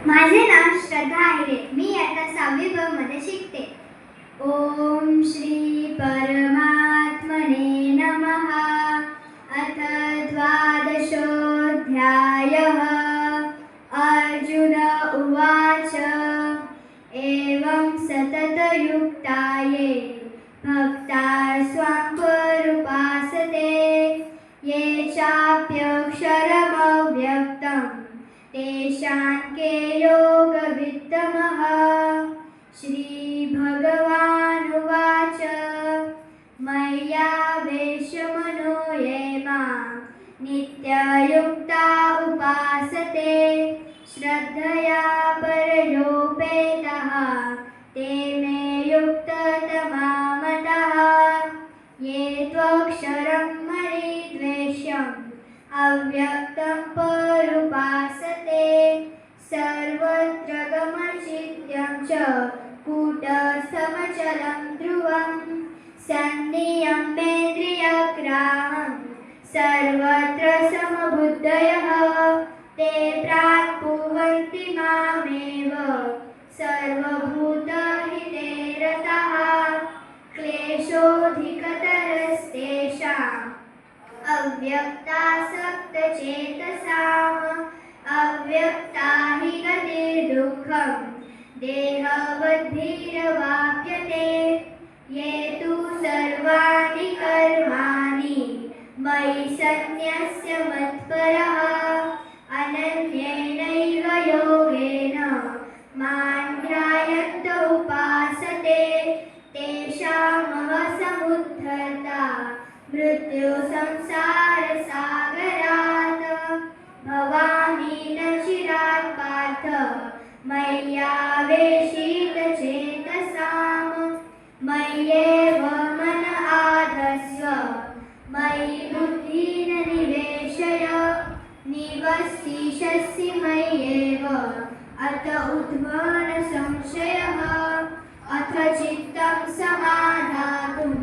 माझे नाव श्रद्धा आहे. मी आता 6वी ब मध्ये शिकते. ओम श्री परमात्मने नमः. अथ द्वादशोऽध्यायः. अर्जुन उवाच एवं सततयुक्ताये भक्ता स्वां पर्युपासते ये चाप्यक्षरमव्यक्तम् तेषां के योगवित्तमः. श्रीभगवानुवाच मय्यावेशमनो ये मां नित्ययुक्ता उपासते श्रद्धया परयोपेतः ते मे युक्ततमा मतः. ये त्वक्षरं मयिद्वेष्यम् अव्यक्तं पर्युपासते सर्वत्र गमचित्यं च कूटस्थमचलं ध्रुवं सन्नियम्येन्द्रियग्रामं सर्वत्र समबुद्धयः ते प्राप्नुवन्ति मामेव सर्वभूतहिते रताः. क्लेशोऽधिकतरस्तेषाम् अव्यक्तासक्तचेतसाम् अव्यक्ता हि गतिर्दुःखं देहवद्भिरवाप्यते. ये तु सर्वाणि कर्माणि मयि सन्न्यस्य मत्परः अनन्येनैव योगेन मां ध्यायन्त उपासते तेषामहमसमुद्धर्ता मृत्युसंसारसागरात्. भवामि न चिरात् पार्थ मय्यावेशितचेतसाम् मय्येव मन आधत्स्व मयि बुद्धिं निवेशय निवसिष्यसि मय्येव अत ऊर्ध्वं न संशयः. अथ चित्तं समाधातुं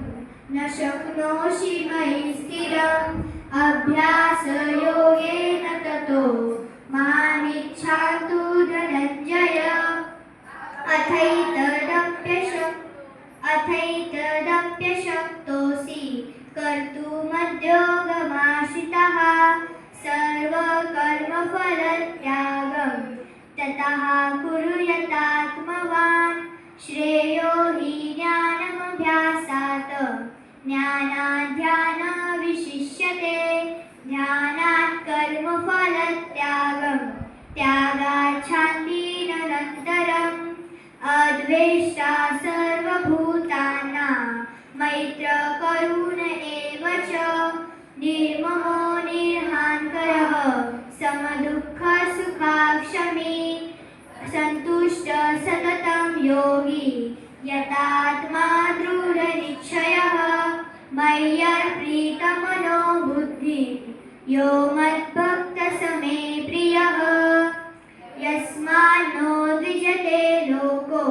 न शक्नोषि मयि स्थिरम् अभ्यासयोगेन ततो मामिच्छातु धनञ्जय. अथैतदप्यशक्तोऽसि कर्तुमद्योगमाश्रितः सर्वकर्मफलत्यागं ततः कुरु यतात्मवान्. श्रेयो हि ज्ञानमभ्यासात् ज्ञानात् ध्यानविशिष्यते ध्यानात् कर्मफलत्यागं त्यागात् शान्तिरनन्तरम्. अद्वेष्टा सर्वभूतानां मैत्रकरुण एव च निर्ममो निर्हान्करः समदुःखसुखाक्षमी सन्तुष्टः सततं योगी यतात्मा दृढनिश्चयः. मय्यर्पितमनो बुद्धिं यो मद्भक्तः स मे प्रियः. यस्मान्नो द्विजते लोको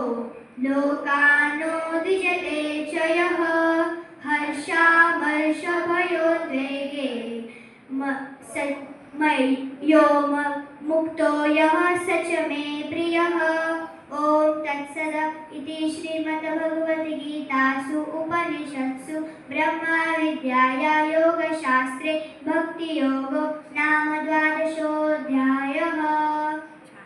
लोकान्नो द्विजते च यः हर्षामर्षभयोद्वेगे यो मुक्तो यः स च मे प्रियः. ओम तत्सद इति श्रीमद्भगवद्गीतासु उपनिषत्सु ब्रह्मविद्यायां योगशास्त्रे भक्तियोगो नाम 12 अध्यायः.